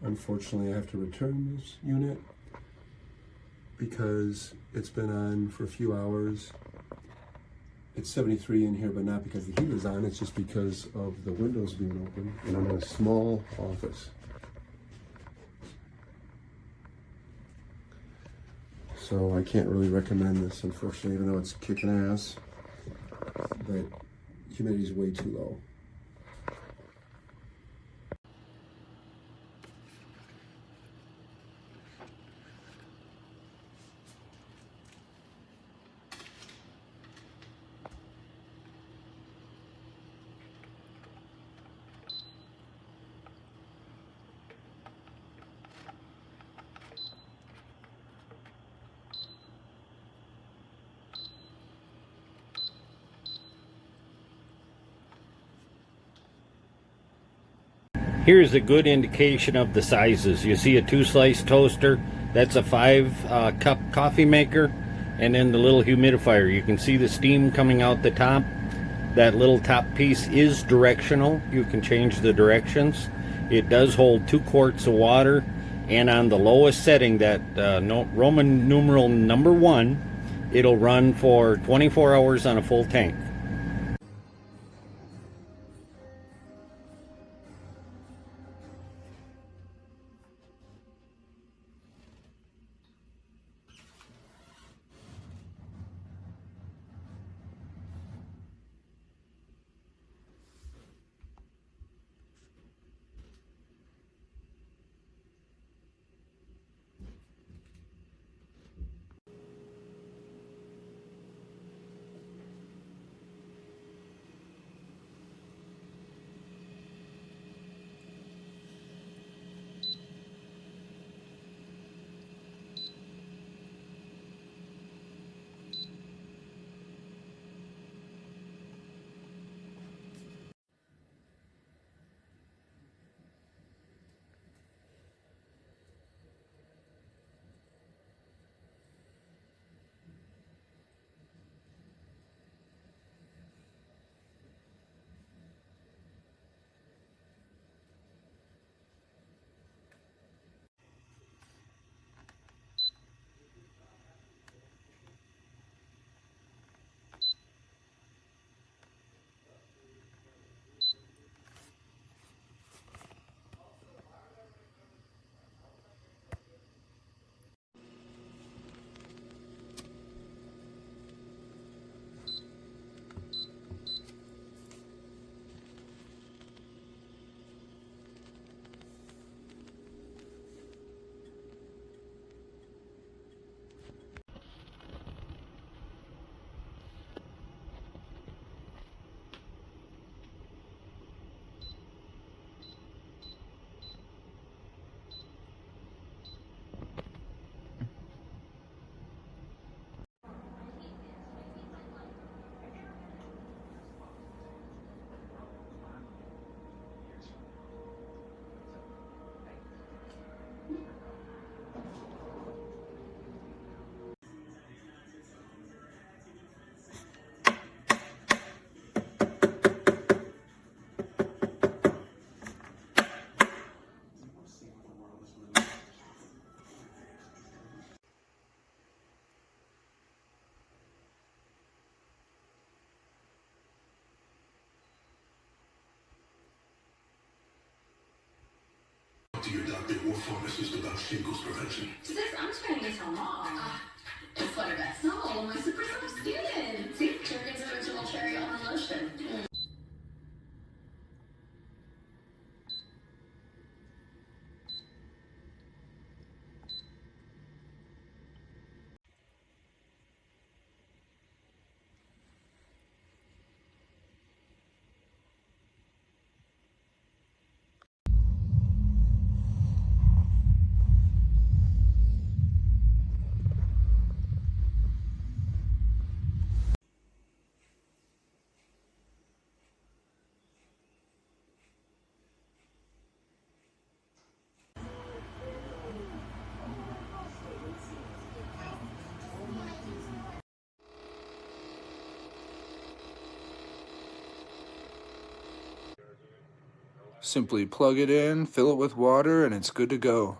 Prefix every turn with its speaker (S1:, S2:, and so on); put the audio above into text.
S1: unfortunately I have to return this unit because it's been on for a few hours. It's 73 in here, but not because the heat is on, it's just because of the windows being open, and I'm in a small office. So I can't really recommend this, unfortunately, even though it's kicking ass, but humidity is way too low.
S2: Here's a good indication of the sizes. You see a 2-slice toaster, that's a 5-cup coffee maker, and then the little humidifier. You can see the steam coming out the top. That little top piece is directional. You can change the directions. It does hold 2 quarts of water, and on the lowest setting, that Roman numeral number 1, it'll run for 24 hours on a full tank.
S3: To your doctor or pharmacist about shingles prevention.
S4: Sis, I'm trying to tell mom. It's Butterbest. No, my super soft skin. See, Jergens original cherry almond lotion.
S5: Simply plug it in, fill it with water, and it's good to go.